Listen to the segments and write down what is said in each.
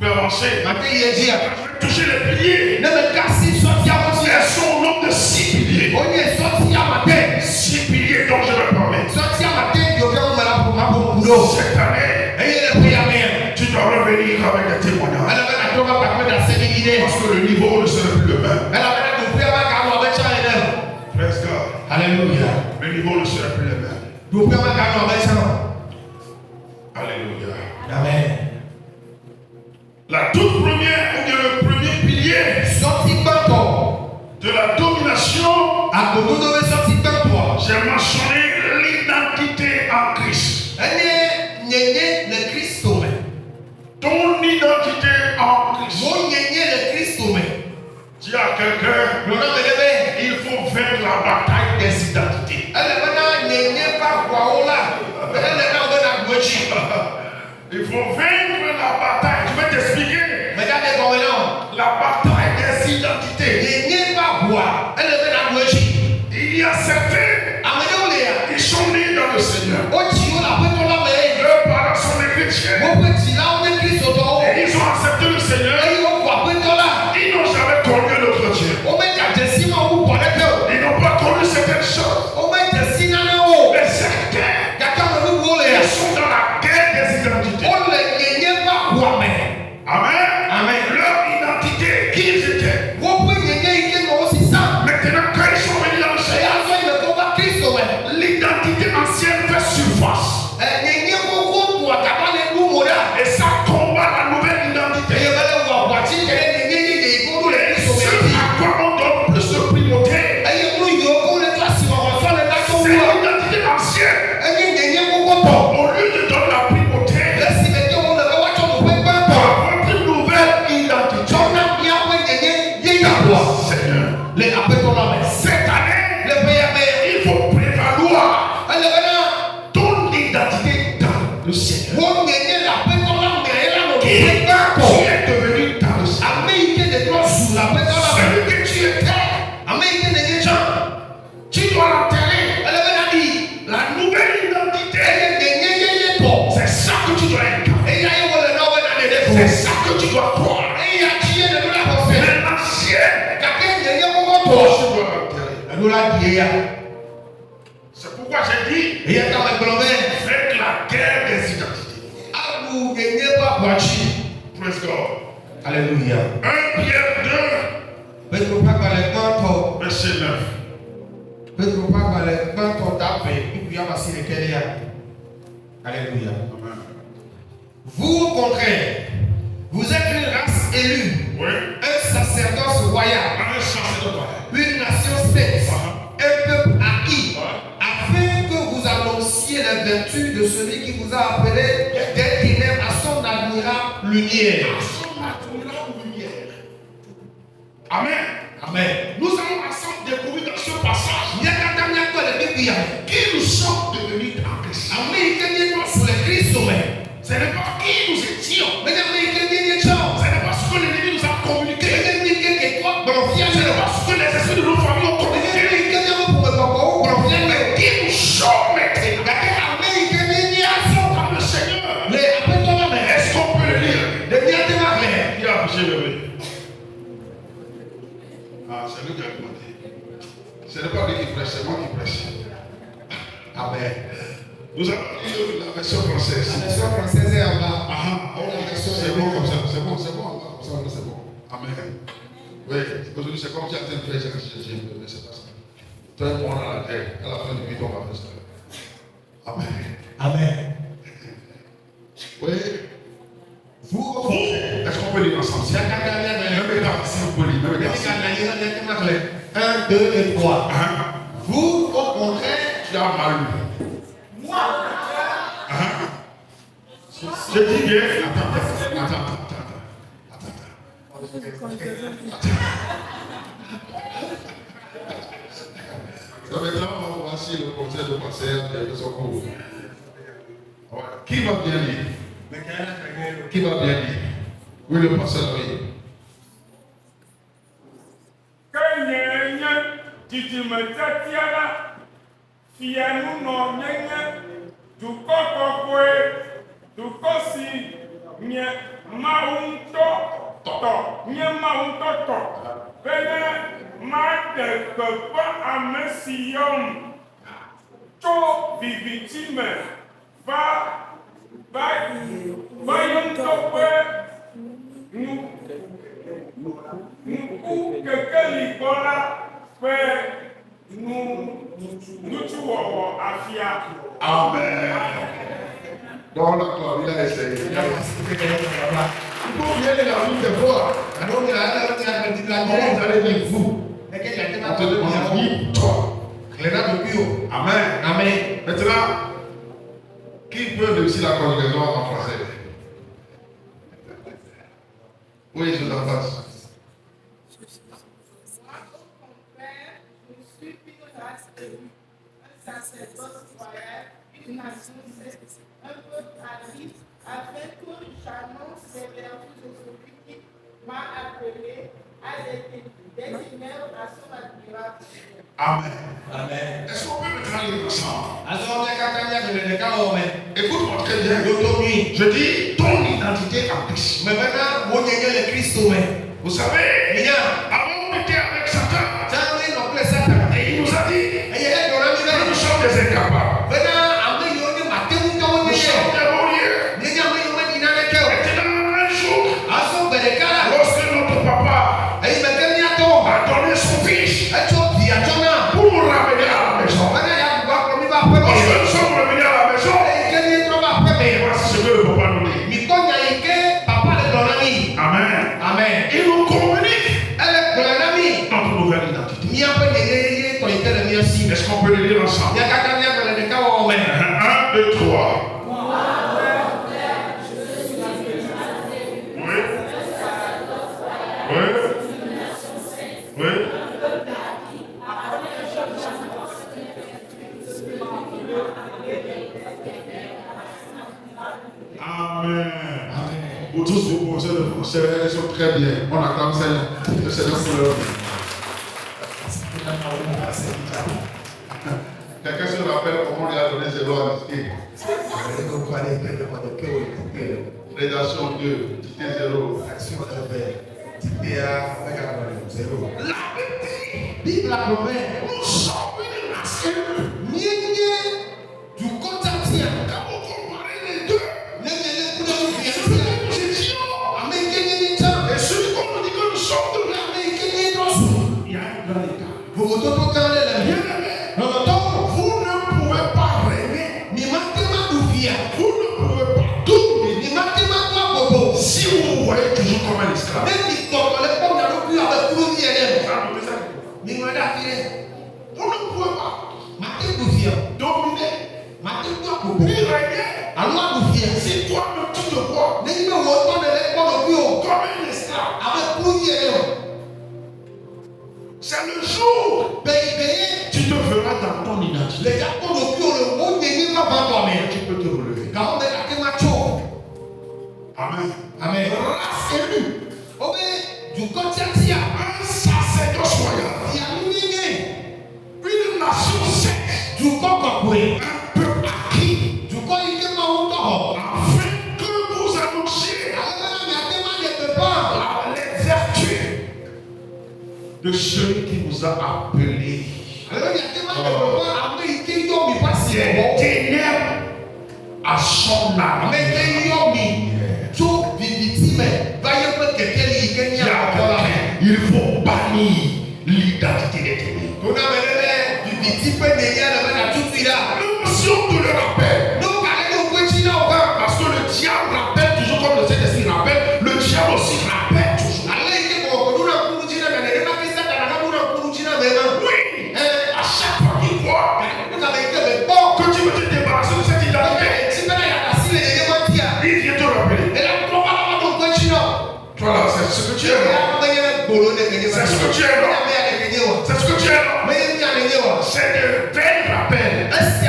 peux avancer. Je vais toucher les piliers. Elles sont au nombre de 6 piliers. 6 piliers dont je vais parler. Cette année, tu dois revenir avec des témoignages. Parce que le niveau ne sera plus le même. Praise God. Alléluia. Le niveau ne sera plus le même. Alléluia. Amen. La toute première, ou bien le premier pilier de la domination, j'ai mentionné l'identité en Christ. Ton identité en Christ. Dis à quelqu'un, il faut faire la bataille des identités. Il faut vaincre la bataille. Je vais t'expliquer. La bataille des identités. Il y a certains, ils sont nés dans le Seigneur. Leurs parents sont des chrétiens. Et ils ont accepté le Seigneur. Ils n'ont jamais connu le chrétien. Ils n'ont pas connu certaines choses. Mais certains, ils sont dans la guerre des identités. Amen. Amen. Leur identité, qui ils étaient. Maintenant, quand ils sont venus dans le Seigneur, l'identité ancienne fait surface. Et ça combat la nouvelle identité. Ce à quoi on donne plus de primauté, c'est l'identité ancienne. Au lieu de donner la primauté, pour avoir une nouvelle identité. Seigneur, cette année, il faut prévaloir ton identité dans le Seigneur. Tu es devenu dans le Seigneur. Celui que tu étais, tu dois l'enterrer. La nouvelle identité, c'est ça que tu dois incarner. C'est ça que tu dois croire. Mais l'ancienne, tu dois l'enterrer. C'est pourquoi j'ai dit, faites la guerre des identités. Praise God. Alléluia. 1 Pierre 2, verset 9. Alléluia. Amen. Vous, au contraire, vous êtes une race élue, Oui. un sacerdoce royal, Un sacerdoce. une nation sainte, un peuple acquis, afin que vous annonciez les vertus de celui qui vous a appelé des ténèbres à son admirable lumière. Amen. Amen. Nous allons ensemble découvrir dans ce passage qui nous sommes devenus en Christ. Ce n'est pas qui nous étions. Ce n'est pas ce que l'ennemi nous a communiqué. Ce n'est pas ce que les esprits de nos familles ont communiqué. Mais qui nous sommes maintenant. Dans le Seigneur. Est-ce qu'on peut le lire? Qui a affiché le bébé? Ah, c'est lui qui a demandé. Ce n'est pas lui qui prêche, c'est moi qui prêche. Amen. Nous allons lire la version française. C'est bon comme ça, c'est bon, c'est bon. Amen. Oui, aujourd'hui c'est comme si elle était fait, j'ai donné cette personne. Toi et moi dans la terre, à la fin du bidon, on va faire ça. Amen. Amen. Oui. Vous, est-ce qu'on peut lire ensemble? Même état, si vous pouvez lire, même état. 1, 2 et 3. Vous, au contraire, Tu as mal lu. Je dis bien, attends. Maintenant, voici le conseil de pasteur de son cours. Qui va bien lire? Qui va bien lire? Oui, le pasteur oui. Titi me tatiala, fianou non nyenye, du koko kwe, du kosi nye maunto tɔ nye Mawu ŋutɔ tɔ be ne maɖe gbeƒã ame si yɔm tso viviti me va ye ŋutɔ ƒe nuku kekeli gbɔ la ƒe nutsuwɔwɔ afia. Amen. Dans la gloire, il a essayé. Il faut bien la vie des fois. Comment vous allez dire vous? On te demande dit toi. Amen. Amen. Maintenant, qui peut réussir la conjugaison en français? Oui, je vous en passe. Un sacerdoce royal, une nation sainte, un peuple actif, afin que j'annonce les vertus de celui qui m'a appelé à des ténèbres à son admirable. Amen. Amen. Est-ce qu'on peut mettre les ensemble? Écoute-moi très bien. Je dis ton identité en Christ. Vous savez, avant on était avec Satan. Et il nous a dit que nous sommes des incapables. Nous sommes des rouliers. Maintenant, un jour, lorsque notre papa a donné son fils pour nous ramener à la maison, lorsque nous sommes revenus à la maison, voici ce que le papa nous dit. Amen. Amen. Il nous communique notre nouvelle identité. Est-ce qu'on peut le lire ensemble? 1, 2, 3. Oui. Oui. Oui. Amen. Vous tous vous pensez le français, ils sont très bien. On acclame ça. Le Seigneur pour leur vie. Quelqu'un se rappelle comment on lui a donné ses lois à disquer? Rédaction 2, dictée 0. Action 1, Bible la promesse. Nous sommes une nation. Du contact. Quand vous comparez les deux, Nous et celui qu'on nous dit que nous sommes de là, il y a un grand écart. Bien aimé, vous ne pouvez pas régner. Vous ne pouvez pas dominer si vous vous voyez toujours comme un esclave. Vous ne pouvez pas dominer ni régner si toi-même tu te vois comme un esclave. C'est le jour tu te verras dans ton identité. Tu peux te relever. Amen. Amen. Race élue. Du contact. Un sacerdoce royal. Une nation sainte. Du coq. Un peuple acquis. Afin que vous annonciez les vertus de celui qui vous a appelé des ténèbres à son âme. Il faut bannir l'identité des ténèbres. L'émotion de le rappel. Parce que le diable rappelle toujours comme le Saint-Esprit rappelle, le diable aussi rappelle toujours. Oui, à chaque fois qu'il voit que tu veux te débarrasser de cette identité, il vient te rappeler. Toi là, c'est ce que tu es. C'est ce que tu es. C'est ce que tu es. C'est de belles rappels. Parce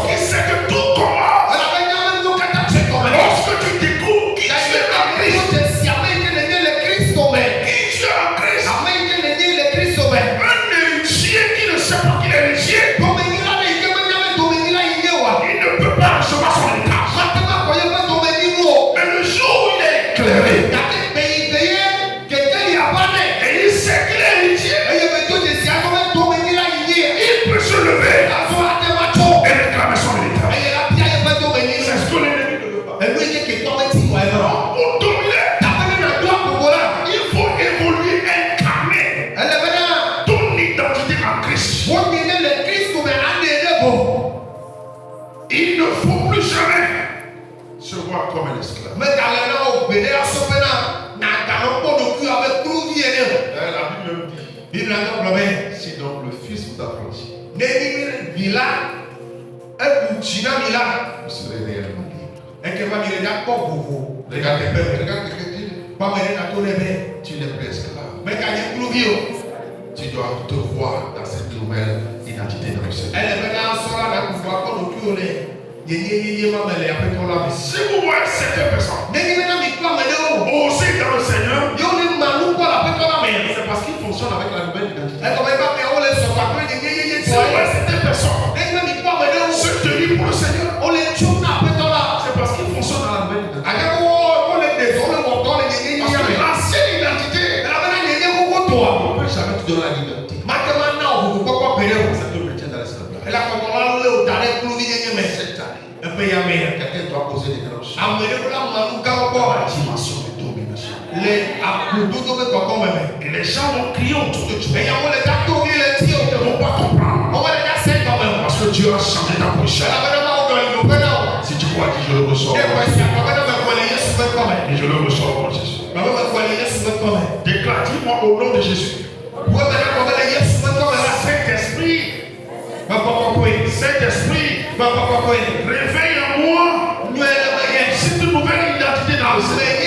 qu'il sait que tout commence lorsque tu découvres qui tu es en Christ. Un héritier qui ne sait pas qu'il est héritier, il ne peut pas recevoir son héritage. Mais le jour où il est éclairé. Et il sait qu'il est héritier. Il peut se lever et réclamer son héritage. C'est ce que l'ennemi ne veut pas. Pour dominer, il faut évoluer, incarner ton identité en Christ. Il ne faut plus jamais se voir comme un esclave. La Bible même dit, si donc le Fils vous affranchit, vous serez réellement libre. Regarde quelqu'un dit, tu n'es plus esclave. Tu dois te voir dans cette nouvelle identité dans le Seigneur. Si vous voyez certaines personnes oser dans le Seigneur, c'est parce qu'ils fonctionnent avec la nouvelle identité. Si vous voyez certaines personnes se tenir pour le Seigneur, c'est parce qu'ils fonctionnent dans la nouvelle identité. Parce que l'ancienne identité, on ne peut jamais te donner la liberté. Ça te maintient dans l'esclavage. Quelqu'un doit poser des grands choses. La dimension de domination. Et les gens vont crier autour de Dieu. Ils ne vont pas comprendre. Parce que Dieu a changé ta position. Si tu crois que je le reçois, et je le reçois pour Jésus. Déclare, dis-moi au nom de Jésus. Saint-Esprit, réveille en moi cette nouvelle identité dans le Seigneur.